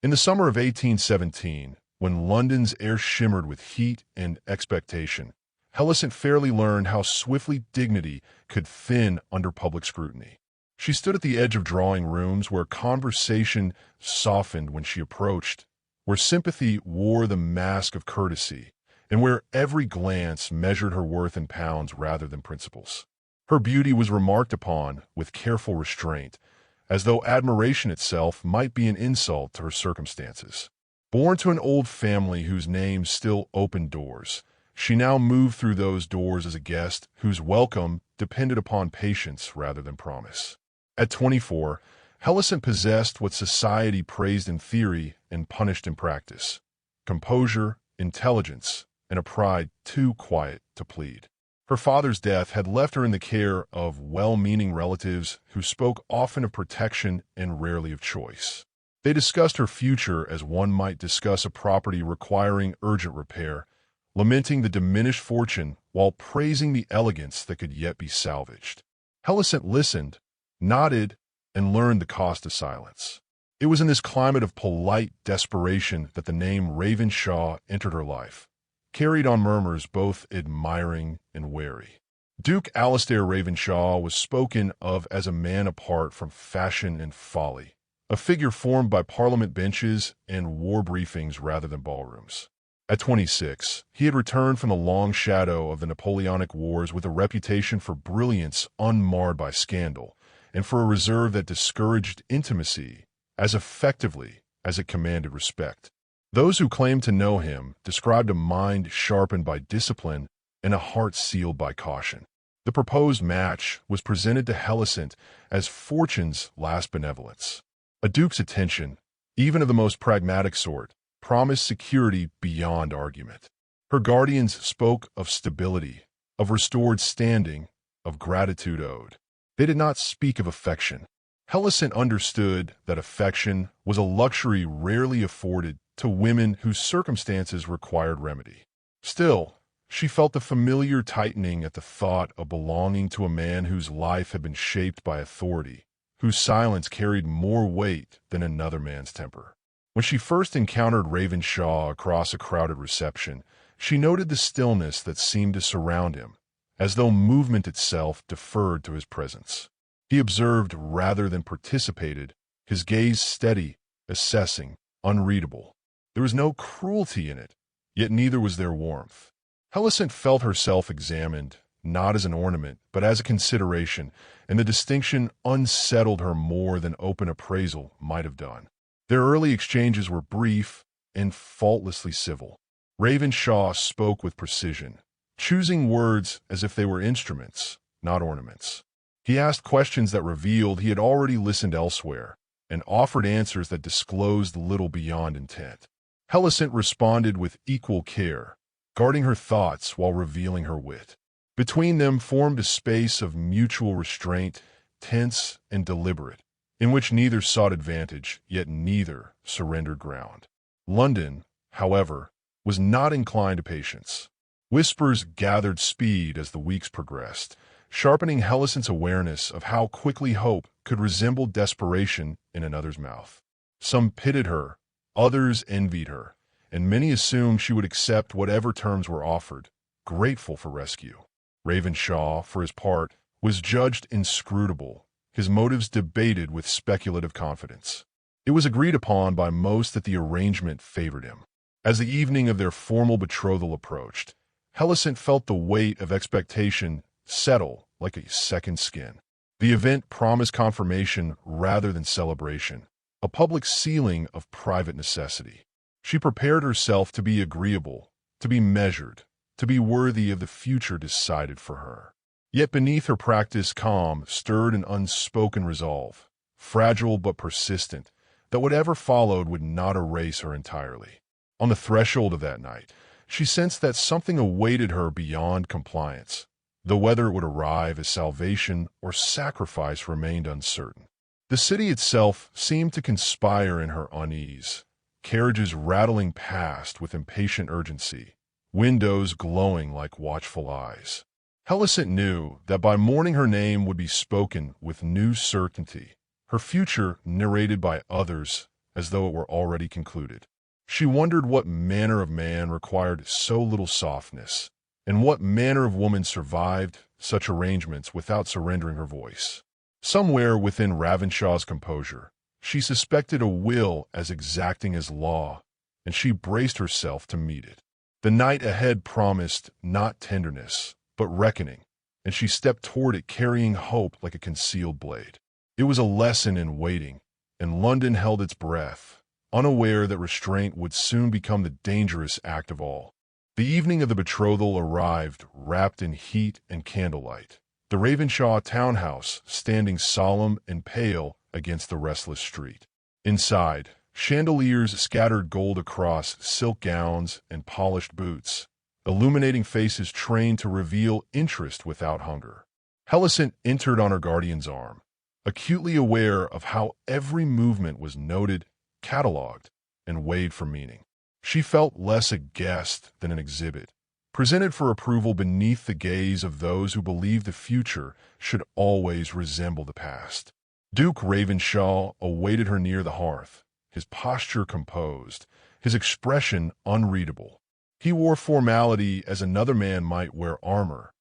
In the summer of 1817, when London's air shimmered with heat and expectation, Helisent Fairleigh learned how swiftly dignity could thin under public scrutiny. She stood at the edge of drawing rooms where conversation softened when she approached, where sympathy wore the mask of courtesy, and where every glance measured her worth in pounds rather than principles. Her beauty was remarked upon with careful restraint, as though admiration itself might be an insult to her circumstances. Born to an old family whose name still opened doors, she now moved through those doors as a guest whose welcome depended upon patience rather than promise. At 24, Helisent possessed what society praised in theory and punished in practice: composure, intelligence, and a pride too quiet to plead. Her father's death had left her in the care of well-meaning relatives who spoke often of protection and rarely of choice. They discussed her future as one might discuss a property requiring urgent repair, lamenting the diminished fortune while praising the elegance that could yet be salvaged. Helisent listened, nodded, and learned the cost of silence. It was in this climate of polite desperation that the name Ravenshaw entered her life, carried on murmurs both admiring and wary. Duke Alastair Ravenshaw was spoken of as a man apart from fashion and folly, a figure formed by parliament benches and war briefings rather than ballrooms. At 26, he had returned from the long shadow of the Napoleonic Wars with a reputation for brilliance unmarred by scandal, and for a reserve that discouraged intimacy as effectively as it commanded respect. Those who claimed to know him described a mind sharpened by discipline and a heart sealed by caution. The proposed match was presented to Helisent as fortune's last benevolence. A duke's attention, even of the most pragmatic sort, promised security beyond argument. Her guardians spoke of stability, of restored standing, of gratitude owed. They did not speak of affection. Helisent understood that affection was a luxury rarely afforded to women whose circumstances required remedy. Still, she felt the familiar tightening at the thought of belonging to a man whose life had been shaped by authority, whose silence carried more weight than another man's temper. When she first encountered Ravenshaw across a crowded reception, she noted the stillness that seemed to surround him, as though movement itself deferred to his presence. He observed rather than participated, his gaze steady, assessing, unreadable. There was no cruelty in it, yet neither was there warmth. Helisent felt herself examined, not as an ornament, but as a consideration, and the distinction unsettled her more than open appraisal might have done. Their early exchanges were brief and faultlessly civil. Ravenshaw spoke with precision, choosing words as if they were instruments, not ornaments. He asked questions that revealed he had already listened elsewhere, and offered answers that disclosed little beyond intent. Helisent responded with equal care, guarding her thoughts while revealing her wit. Between them formed a space of mutual restraint, tense and deliberate, in which neither sought advantage, yet neither surrendered ground. London, however, was not inclined to patience. Whispers gathered speed as the weeks progressed, sharpening Helisent's awareness of how quickly hope could resemble desperation in another's mouth. Some pitied her, others envied her, and many assumed she would accept whatever terms were offered, grateful for rescue. Ravenshaw, for his part, was judged inscrutable, his motives debated with speculative confidence. It was agreed upon by most that the arrangement favored him. As the evening of their formal betrothal approached, Helisent felt the weight of expectation settle like a second skin. The event promised confirmation rather than celebration, a public sealing of private necessity. She prepared herself to be agreeable, to be measured, to be worthy of the future decided for her. Yet beneath her practiced calm stirred an unspoken resolve, fragile but persistent, that whatever followed would not erase her entirely. On the threshold of that night, she sensed that something awaited her beyond compliance, though whether it would arrive as salvation or sacrifice remained uncertain. The city itself seemed to conspire in her unease, carriages rattling past with impatient urgency, windows glowing like watchful eyes. Helisent knew that by morning her name would be spoken with new certainty, her future narrated by others as though it were already concluded. She wondered what manner of man required so little softness, and what manner of woman survived such arrangements without surrendering her voice. Somewhere within Ravenshaw's composure, she suspected a will as exacting as law, and she braced herself to meet it. The night ahead promised not tenderness, but reckoning, and she stepped toward it carrying hope like a concealed blade. It was a lesson in waiting, and London held its breath, unaware that restraint would soon become the dangerous act of all. The evening of the betrothal arrived, wrapped in heat and candlelight, the Ravenshaw townhouse standing solemn and pale against the restless street. Inside, chandeliers scattered gold across silk gowns and polished boots, illuminating faces trained to reveal interest without hunger. Helisent entered on her guardian's arm, acutely aware of how every movement was noted, catalogued, and weighed for meaning. She felt less a guest than an exhibit, presented for approval beneath the gaze of those who believed the future should always resemble the past. Duke Ravenshaw awaited her near the hearth, his posture composed, his expression unreadable. He wore formality as another man might wear armor,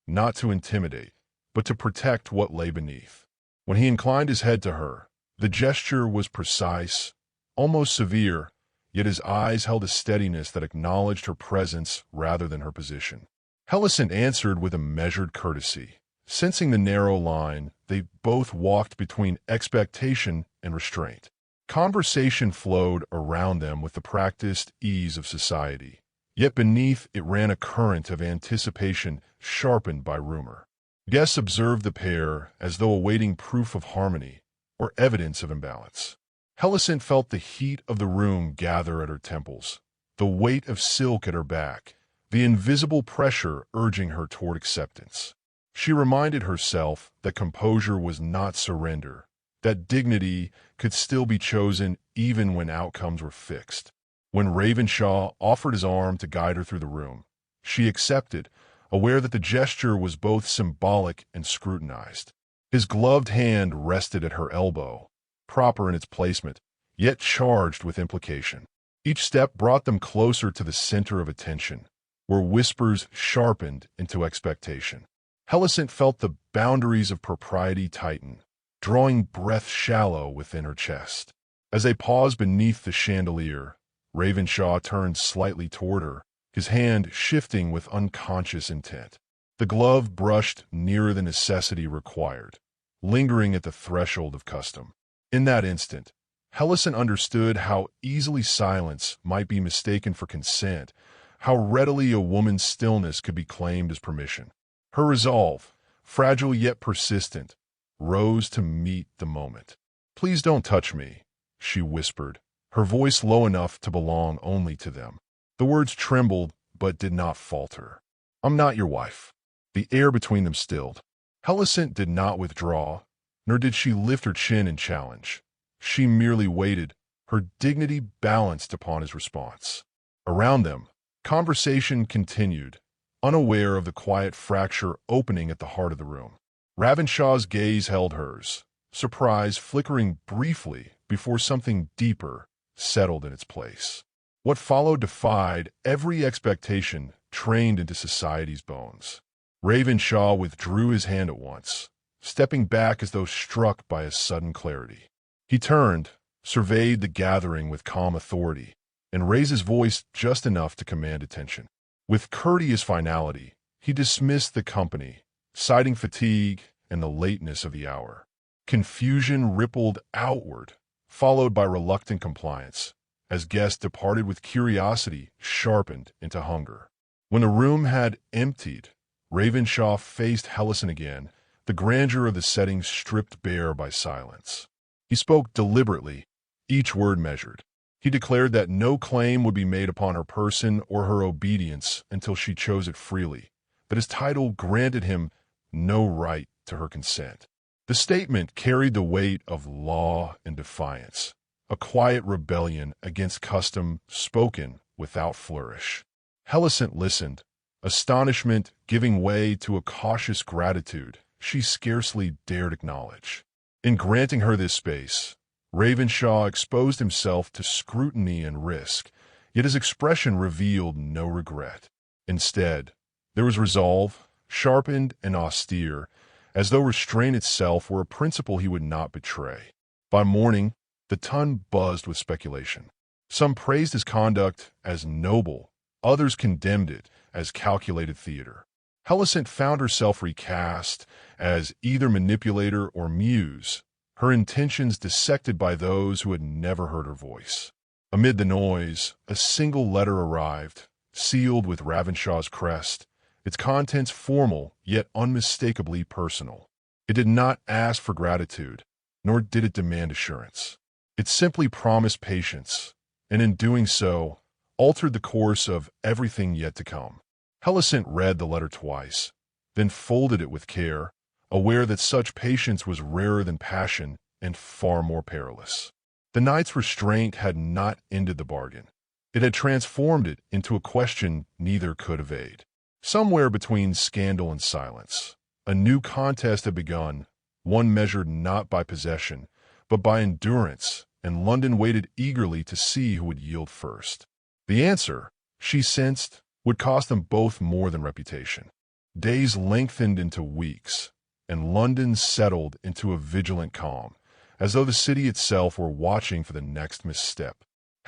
not to intimidate, but to protect what lay beneath. When he inclined his head to her, the gesture was precise, almost severe, yet his eyes held a steadiness that acknowledged her presence rather than her position. Helisent answered with a measured courtesy. Sensing the narrow line, they both walked between expectation and restraint. Conversation flowed around them with the practiced ease of society, yet beneath it ran a current of anticipation sharpened by rumor. Guests observed the pair as though awaiting proof of harmony or evidence of imbalance. Helisent felt the heat of the room gather at her temples, the weight of silk at her back, the invisible pressure urging her toward acceptance. She reminded herself that composure was not surrender, that dignity could still be chosen even when outcomes were fixed. When Ravenshaw offered his arm to guide her through the room, she accepted, aware that the gesture was both symbolic and scrutinized. His gloved hand rested at her elbow, proper in its placement, yet charged with implication. Each step brought them closer to the center of attention, where whispers sharpened into expectation. Helisent felt the boundaries of propriety tighten, drawing breath shallow within her chest. As they paused beneath the chandelier, Ravenshaw turned slightly toward her, his hand shifting with unconscious intent. The glove brushed nearer the necessity required, lingering at the threshold of custom. In that instant, Helisent understood how easily silence might be mistaken for consent, how readily a woman's stillness could be claimed as permission. Her resolve, fragile yet persistent, rose to meet the moment. "Please don't touch me," she whispered, her voice low enough to belong only to them. The words trembled but did not falter. "I'm not your wife." The air between them stilled. Helisent did not withdraw, nor did she lift her chin in challenge. She merely waited, her dignity balanced upon his response. Around them, conversation continued, unaware of the quiet fracture opening at the heart of the room. Ravenshaw's gaze held hers, surprise flickering briefly before something deeper settled in its place. What followed defied every expectation trained into society's bones. Ravenshaw withdrew his hand at once, stepping back as though struck by a sudden clarity. He turned, surveyed the gathering with calm authority, and raised his voice just enough to command attention. With courteous finality, he dismissed the company, citing fatigue and the lateness of the hour. Confusion rippled outward, followed by reluctant compliance, as guests departed with curiosity sharpened into hunger. When the room had emptied, Ravenshaw faced Helisent again, the grandeur of the setting stripped bare by silence. He spoke deliberately, each word measured. He declared that no claim would be made upon her person or her obedience until she chose it freely, that his title granted him no right to her consent. The statement carried the weight of law and defiance, a quiet rebellion against custom spoken without flourish. Helisent listened, astonishment giving way to a cautious gratitude she scarcely dared acknowledge. In granting her this space, Ravenshaw exposed himself to scrutiny and risk, yet his expression revealed no regret. Instead, there was resolve, sharpened and austere, as though restraint itself were a principle he would not betray. By morning, the Ton buzzed with speculation. Some praised his conduct as noble, others condemned it as calculated theater. Helisent found herself recast as either manipulator or muse, her intentions dissected by those who had never heard her voice. Amid the noise, a single letter arrived, sealed with Ravenshaw's crest, its contents formal yet unmistakably personal. It did not ask for gratitude, nor did it demand assurance. It simply promised patience, and in doing so, altered the course of everything yet to come. Helisent read the letter twice, then folded it with care, aware that such patience was rarer than passion and far more perilous. The knight's restraint had not ended the bargain. It had transformed it into a question neither could evade. Somewhere between scandal and silence, a new contest had begun, one measured not by possession, but by endurance, and London waited eagerly to see who would yield first. The answer, she sensed, would cost them both more than reputation. Days lengthened into weeks, and London settled into a vigilant calm, as though the city itself were watching for the next misstep.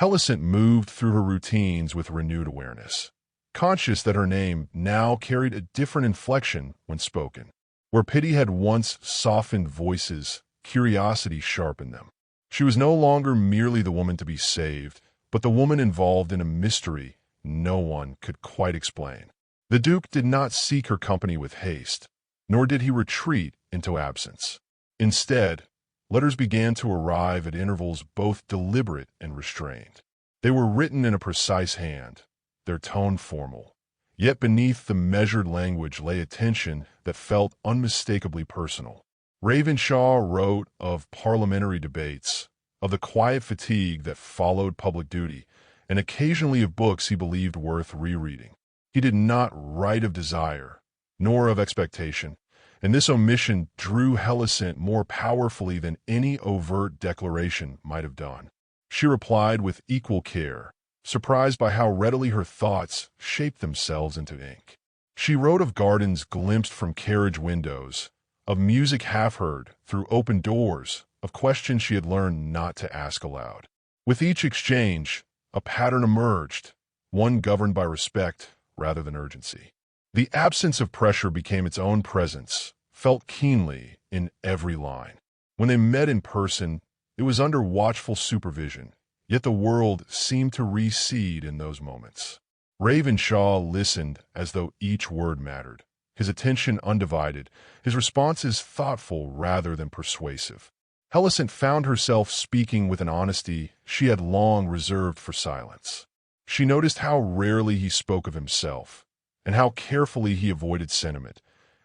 Helisent moved through her routines with renewed awareness, conscious that her name now carried a different inflection when spoken. Where pity had once softened voices, curiosity sharpened them. She was no longer merely the woman to be saved, but the woman involved in a mystery no one could quite explain. The Duke did not seek her company with haste, nor did he retreat into absence. Instead, letters began to arrive at intervals both deliberate and restrained. They were written in a precise hand, their tone formal, yet beneath the measured language lay a tension that felt unmistakably personal. Ravenshaw wrote of parliamentary debates, of the quiet fatigue that followed public duty, and occasionally of books he believed worth rereading. He did not write of desire, nor of expectation, and this omission drew Helisent more powerfully than any overt declaration might have done. She replied with equal care, surprised by how readily her thoughts shaped themselves into ink. She wrote of gardens glimpsed from carriage windows, of music half-heard through open doors, of questions she had learned not to ask aloud. With each exchange, a pattern emerged, one governed by respect rather than urgency. The absence of pressure became its own presence, felt keenly in every line. When they met in person, it was under watchful supervision, yet the world seemed to recede in those moments. Ravenshaw listened as though each word mattered, his attention undivided, his responses thoughtful rather than persuasive. Helisent found herself speaking with an honesty she had long reserved for silence. She noticed how rarely he spoke of himself, and how carefully he avoided sentiment,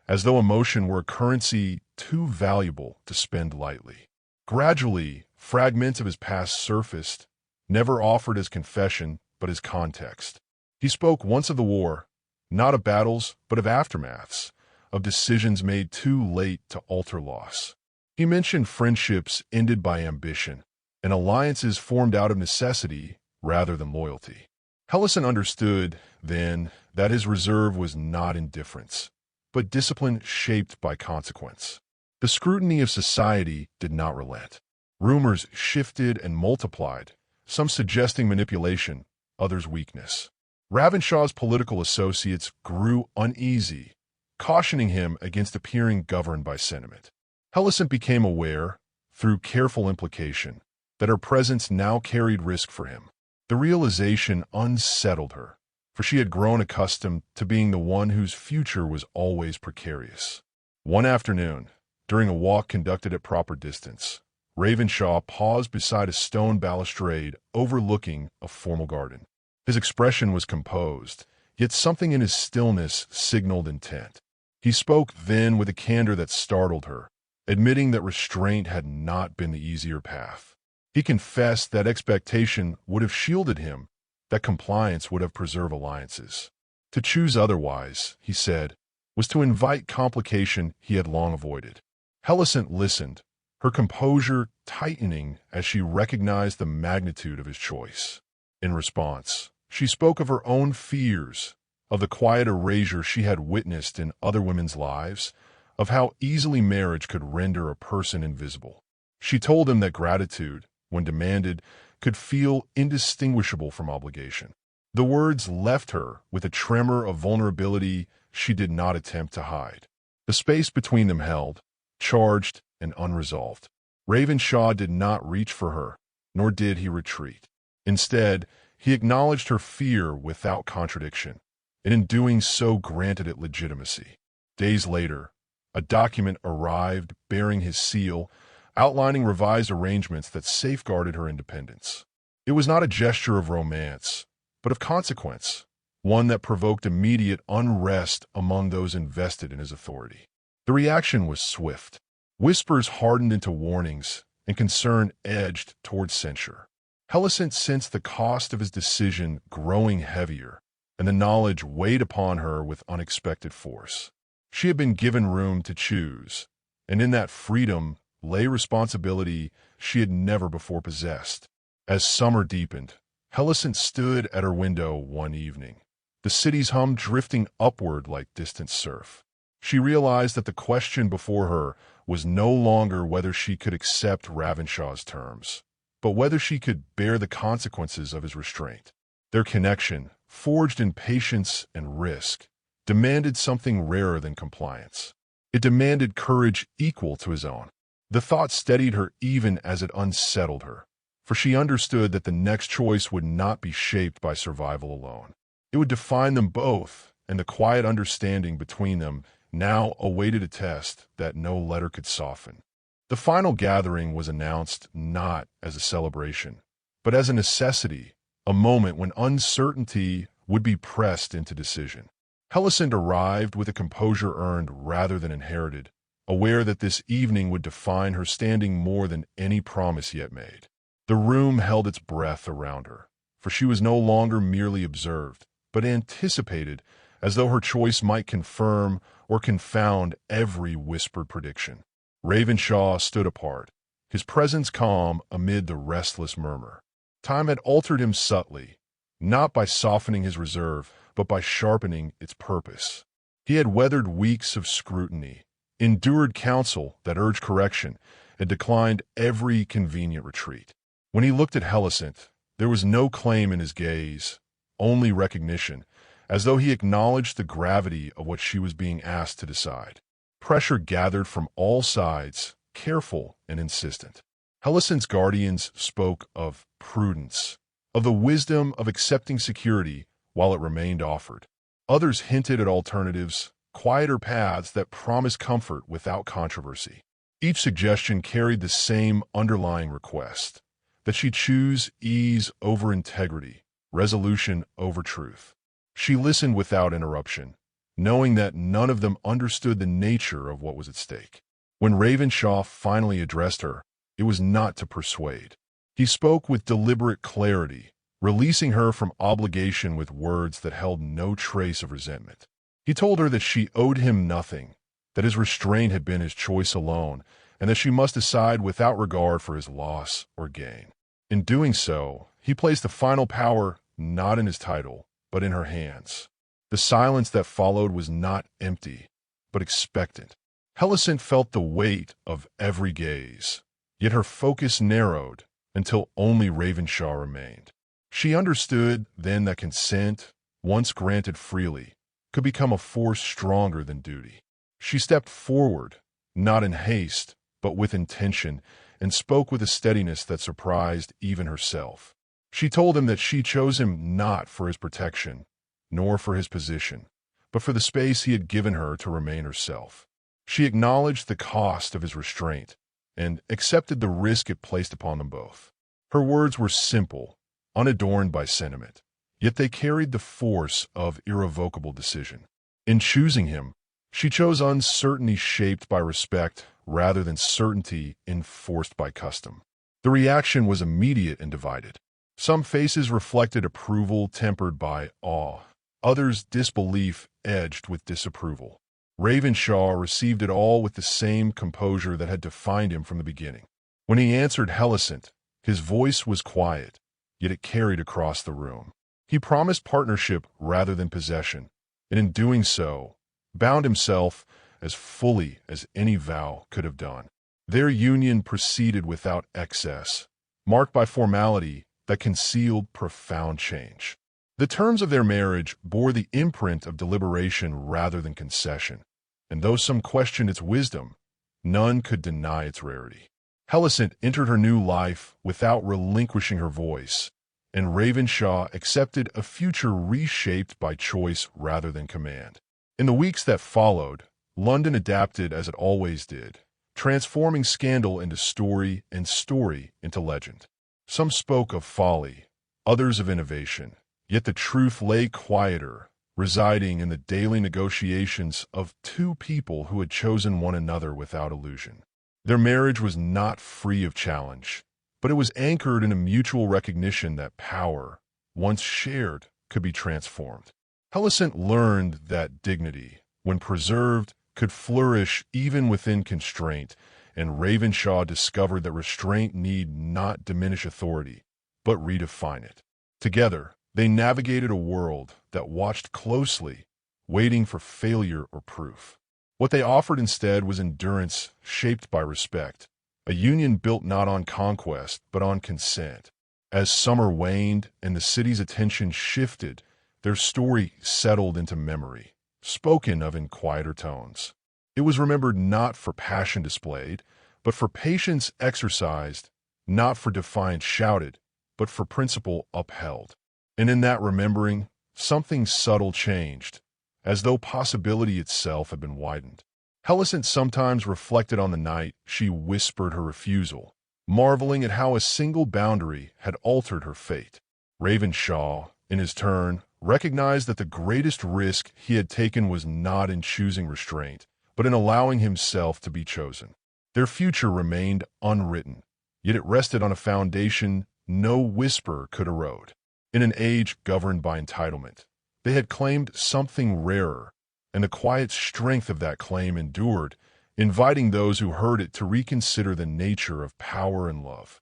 as though emotion were a currency too valuable to spend lightly. Gradually, fragments of his past surfaced, never offered as confession, but as context. He spoke once of the war, not of battles, but of aftermaths, of decisions made too late to alter loss. He mentioned friendships ended by ambition, and alliances formed out of necessity rather than loyalty. Helisent understood, then, that his reserve was not indifference, but discipline shaped by consequence. The scrutiny of society did not relent. Rumors shifted and multiplied, some suggesting manipulation, others weakness. Ravenshaw's political associates grew uneasy, cautioning him against appearing governed by sentiment. Helisent became aware, through careful implication, that her presence now carried risk for him. The realization unsettled her, for she had grown accustomed to being the one whose future was always precarious. One afternoon, during a walk conducted at proper distance, Ravenshaw paused beside a stone balustrade overlooking a formal garden. His expression was composed, yet something in his stillness signaled intent. He spoke then with a candor that startled her, admitting that restraint had not been the easier path. He confessed that expectation would have shielded him, that compliance would have preserved alliances. To choose otherwise, he said, was to invite complication he had long avoided. Helisent listened, her composure tightening as she recognized the magnitude of his choice. In response, she spoke of her own fears, of the quiet erasure she had witnessed in other women's lives, of how easily marriage could render a person invisible. She told him that gratitude, when demanded, could feel indistinguishable from obligation. The words left her with a tremor of vulnerability she did not attempt to hide. The space between them held, charged and unresolved. Ravenshaw did not reach for her, nor did he retreat. Instead, he acknowledged her fear without contradiction, and in doing so granted it legitimacy. Days later, a document arrived bearing his seal, outlining revised arrangements that safeguarded her independence. It was not a gesture of romance, but of consequence, one that provoked immediate unrest among those invested in his authority. The reaction was swift. Whispers hardened into warnings, and concern edged toward censure. Helisent sensed the cost of his decision growing heavier, and the knowledge weighed upon her with unexpected force. She had been given room to choose, and in that freedom lay responsibility she had never before possessed. As summer deepened, Helisent stood at her window one evening, the city's hum drifting upward like distant surf. She realized that the question before her was no longer whether she could accept Ravenshaw's terms, but whether she could bear the consequences of his restraint. Their connection, forged in patience and risk, demanded something rarer than compliance. It demanded courage equal to his own. The thought steadied her even as it unsettled her, for she understood that the next choice would not be shaped by survival alone. It would define them both, and the quiet understanding between them now awaited a test that no letter could soften. The final gathering was announced not as a celebration, but as a necessity, a moment when uncertainty would be pressed into decision. Helisent arrived with a composure earned rather than inherited, aware that this evening would define her standing more than any promise yet made. The room held its breath around her, for she was no longer merely observed, but anticipated, as though her choice might confirm or confound every whispered prediction. Ravenshaw stood apart, his presence calm amid the restless murmur. Time had altered him subtly, not by softening his reserve, but by sharpening its purpose. He had weathered weeks of scrutiny, endured counsel that urged correction, and declined every convenient retreat. When he looked at Helisent, there was no claim in his gaze, only recognition, as though he acknowledged the gravity of what she was being asked to decide. Pressure gathered from all sides, careful and insistent. Helisent's guardians spoke of prudence, of the wisdom of accepting security while it remained offered. Others hinted at alternatives, quieter paths that promised comfort without controversy. Each suggestion carried the same underlying request, that she choose ease over integrity, resolution over truth. She listened without interruption, knowing that none of them understood the nature of what was at stake. When Ravenshaw finally addressed her, it was not to persuade. He spoke with deliberate clarity, releasing her from obligation with words that held no trace of resentment. He told her that she owed him nothing, that his restraint had been his choice alone, and that she must decide without regard for his loss or gain. In doing so, he placed the final power not in his title, but in her hands. The silence that followed was not empty, but expectant. Helisent felt the weight of every gaze, yet her focus narrowed until only Ravenshaw remained. She understood then that consent, once granted freely, could become a force stronger than duty. She stepped forward, not in haste, but with intention, and spoke with a steadiness that surprised even herself. She told him that she chose him not for his protection, nor for his position, but for the space he had given her to remain herself. She acknowledged the cost of his restraint, and accepted the risk it placed upon them both. Her words were simple, unadorned by sentiment, yet they carried the force of irrevocable decision. In choosing him, she chose uncertainty shaped by respect rather than certainty enforced by custom. The reaction was immediate and divided. Some faces reflected approval tempered by awe, others disbelief edged with disapproval. Ravenshaw received it all with the same composure that had defined him from the beginning. When he answered Helisent, his voice was quiet, yet it carried across the room. He promised partnership rather than possession, and in doing so, bound himself as fully as any vow could have done. Their union proceeded without excess, marked by formality that concealed profound change. The terms of their marriage bore the imprint of deliberation rather than concession, and though some questioned its wisdom, none could deny its rarity. Helisent entered her new life without relinquishing her voice, and Ravenshaw accepted a future reshaped by choice rather than command. In the weeks that followed, London adapted as it always did, transforming scandal into story and story into legend. Some spoke of folly, others of innovation, yet the truth lay quieter, residing in the daily negotiations of two people who had chosen one another without illusion. Their marriage was not free of challenge, but it was anchored in a mutual recognition that power, once shared, could be transformed. Helisent learned that dignity, when preserved, could flourish even within constraint, and Ravenshaw discovered that restraint need not diminish authority, but redefine it. Together, they navigated a world that watched closely, waiting for failure or proof. What they offered instead was endurance shaped by respect, a union built not on conquest, but on consent. As summer waned and the city's attention shifted, their story settled into memory, spoken of in quieter tones. It was remembered not for passion displayed, but for patience exercised, not for defiance shouted, but for principle upheld. And in that remembering, something subtle changed, as though possibility itself had been widened. Helisent sometimes reflected on the night she whispered her refusal, marveling at how a single boundary had altered her fate. Ravenshaw, in his turn, recognized that the greatest risk he had taken was not in choosing restraint, but in allowing himself to be chosen. Their future remained unwritten, yet it rested on a foundation no whisper could erode. In an age governed by entitlement, they had claimed something rarer, and the quiet strength of that claim endured, inviting those who heard it to reconsider the nature of power and love.